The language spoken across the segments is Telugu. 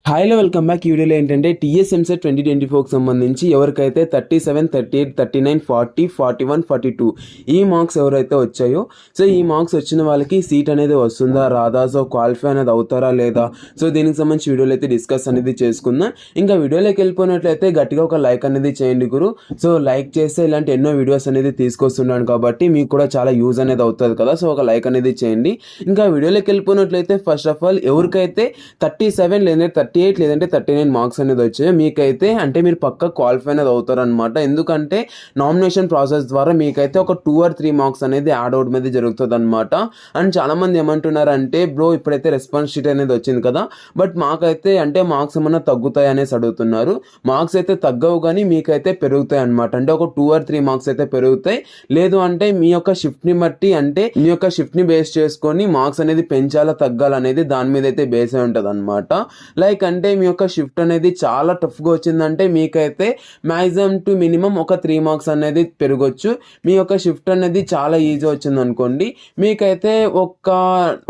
హాయ్లో వెల్కమ్ బ్యాక్. ఈ వీడియోలో ఏంటంటే టీఎస్ ఎంసెట్ 2024కి సంబంధించి ఎవరికైతే 37, 38, 39, 40, 41, 42 ఈ మార్క్స్ ఎవరైతే వచ్చాయో సో ఈ మార్క్స్ వచ్చిన వాళ్ళకి సీట్ అనేది వస్తుందా రాదా, సో క్వాలిఫై అనేది అవుతారా లేదా, సో దీనికి సంబంధించి వీడియోలో అయితే డిస్కస్ అనేది చేసుకుందాం. ఇంకా వీడియోలోకి వెళ్ళిపోయినట్లయితే గట్టిగా ఒక లైక్ అనేది చేయండి గురు. సో లైక్ చేస్తే ఇలాంటి ఎన్నో వీడియోస్ అనేది తీసుకొస్తున్నాను కాబట్టి మీకు కూడా చాలా యూజ్ అనేది అవుతుంది కదా, సో ఒక లైక్ అనేది చేయండి. ఇంకా వీడియోలోకి వెళ్ళిపోయినట్లయితే ఫస్ట్ ఆఫ్ ఆల్ ఎవరికైతే 37 లేదా 38 లేదంటే 39 మార్క్స్ అనేది వచ్చాయి మీకైతే అంటే మీరు పక్క క్వాలిఫై అనేది అవుతారనమాట. ఎందుకంటే నామినేషన్ ప్రాసెస్ ద్వారా మీకైతే ఒక 2 or 3 మార్క్స్ అనేది యాడ్ అవుట్ మీద జరుగుతుంది అనమాట. అండ్ చాలా మంది ఏమంటున్నారంటే బ్రో ఇప్పుడైతే రెస్పాన్స్ షీట్ అనేది వచ్చింది కదా, బట్ మాకైతే అంటే మార్క్స్ ఏమన్నా తగ్గుతాయి అనేసి అడుగుతున్నారు. మార్క్స్ అయితే తగ్గవు కానీ మీకైతే పెరుగుతాయి అనమాట. అంటే ఒక 2 or 3 మార్క్స్ అయితే పెరుగుతాయి. లేదు అంటే మీ యొక్క షిఫ్ట్ని బట్టి అంటే మీ యొక్క షిఫ్ట్ని బేస్ చేసుకొని మార్క్స్ అనేది పెంచాలా తగ్గాలనేది దాని మీద అయితే బేస్ అయి ఉంటుంది అనమాట. లైక్ అంటే మీ యొక్క షిఫ్ట్ అనేది చాలా టఫ్గా వచ్చిందంటే మీకైతే మ్యాక్సిమం టు మినిమం ఒక 3 మార్క్స్ అనేది పెరగొచ్చు. మీ యొక్క షిఫ్ట్ అనేది చాలా ఈజీ వచ్చింది అనుకోండి మీకైతే ఒక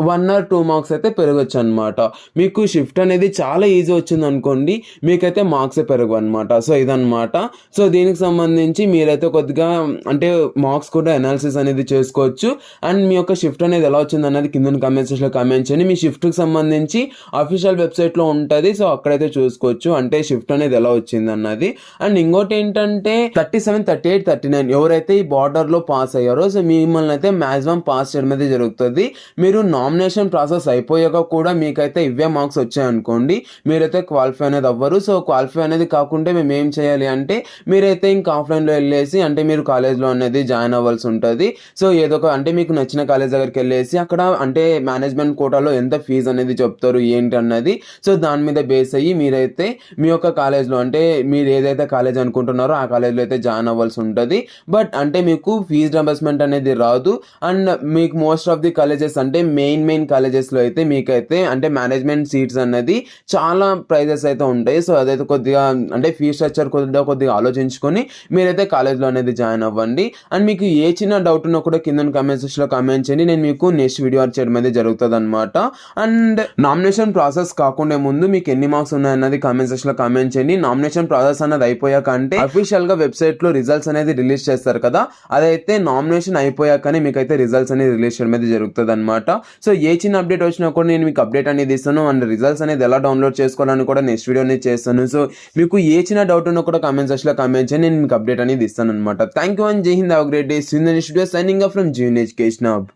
1 or 2 మార్క్స్ అయితే పెరగచ్చు అనమాట. మీకు షిఫ్ట్ అనేది చాలా ఈజీ వచ్చింది అనుకోండి మీకైతే మార్క్స్ పెరుగు అనమాట. సో ఇదనమాట. సో దీనికి సంబంధించి మీరైతే కొద్దిగా అంటే మార్క్స్ కూడా అనాలిసిస్ అనేది చేసుకోవచ్చు. అండ్ మీ యొక్క షిఫ్ట్ అనేది ఎలా వచ్చింది అన్నది కింద కామెంట్ సెక్షన్లో కామెంట్ చేయండి. మీ షిఫ్ట్కి సంబంధించి అఫీషియల్ వెబ్సైట్లో ఉంటుంది, సో అక్కడైతే చూసుకోవచ్చు అంటే షిఫ్ట్ అనేది ఎలా వచ్చింది అన్నది. అండ్ ఇంకోటి ఏంటంటే 37, 38, 39 ఎవరైతే ఈ బార్డర్ లో పాస్ అయ్యారో సో మిమ్మల్ని అయితే మాక్సిమం పాస్ చేయడం అయితే జరుగుతుంది. మీరు నామినేషన్ ప్రాసెస్ అయిపోయాక కూడా మీకైతే ఇవే మార్క్స్ వచ్చాయనుకోండి మీరైతే క్వాలిఫై అనేది అవ్వరు. సో క్వాలిఫై అనేది కాకుండా మేము ఏం చేయాలి అంటే మీరైతే ఇంకా ఆఫ్లైన్లో వెళ్ళేసి అంటే మీరు కాలేజ్లో అనేది జాయిన్ అవ్వాల్సి ఉంటుంది. సో ఏదో ఒక అంటే మీకు నచ్చిన కాలేజ్ దగ్గరికి వెళ్ళేసి అక్కడ అంటే మేనేజ్మెంట్ కోటాలో ఎంత ఫీజు అనేది చెప్తారు ఏంటి అన్నది సో దాని మీద బేస్ అయ్యి మీరైతే మీ యొక్క కాలేజ్లో అంటే మీరు ఏదైతే కాలేజ్ అనుకుంటున్నారో ఆ కాలేజ్లో అయితే జాయిన్ అవ్వాల్సి ఉంటుంది. బట్ అంటే మీకు ఫీజు రింబర్స్మెంట్ అనేది రాదు. అండ్ మీకు మోస్ట్ ఆఫ్ ది కాలేజెస్ అంటే మెయిన్ కాలేజెస్లో అయితే మీకైతే అంటే మేనేజ్మెంట్ సీట్స్ అన్నది చాలా ప్రైజెస్ అయితే ఉంటాయి. సో అదైతే కొద్దిగా అంటే ఫీ స్ట్రక్చర్ కొద్దిగా ఆలోచించుకొని మీరైతే కాలేజ్లో అనేది జాయిన్ అవ్వండి. అండ్ మీకు ఏ చిన్న డౌట్ ఉన్నా కూడా కింద కామెంట్ సెక్షన్లో కామెంట్ చేయండి, నేను మీకు నెక్స్ట్ వీడియో చేయడం అనేది జరుగుతుంది అనమాట. అండ్ నామినేషన్ ప్రాసెస్ కాకుండా ముందు మీకు ఎన్ని మార్క్స్ ఉన్నాయన్నది కామెంట్ సెక్షన్ లో కామెంట్ చేయండి. నామినేషన్ ప్రాసెస్ అనేది అయిపోయాక అంటే అఫీషియల్ గా వెబ్సైట్ లో రిజల్ట్స్ అనేది రిలీజ్ చేస్తారు కదా, అదైతే నామినేషన్ అయిపోయాకనే మీకు అయితే రిజల్ట్స్ అనేది రిలీజ్ చేయడం అనేది జరుగుతుంది అనమాట. సో ఏ చిన్న అప్డేట్ వచ్చినా కూడా నేను మీకు అప్డేట్ అనేది ఇస్తాను. అండ్ రిజల్ట్స్ అనేది ఎలా డౌన్లోడ్ చేసుకోవాలని కూడా నెక్స్ట్ వీడియో అనేది చేస్తాను. సో మీకు ఏ చిన్న డౌట్ ఉన్నా కూడా కామెంట్ సెక్షన్ లో కామెంట్ చేయండి, నేను మీకు అప్డేట్ అనేది ఇస్తాను అనమాట. Thank you and Jai Hind, have a great day. Seen the next video, signing off from Jeevan education hub.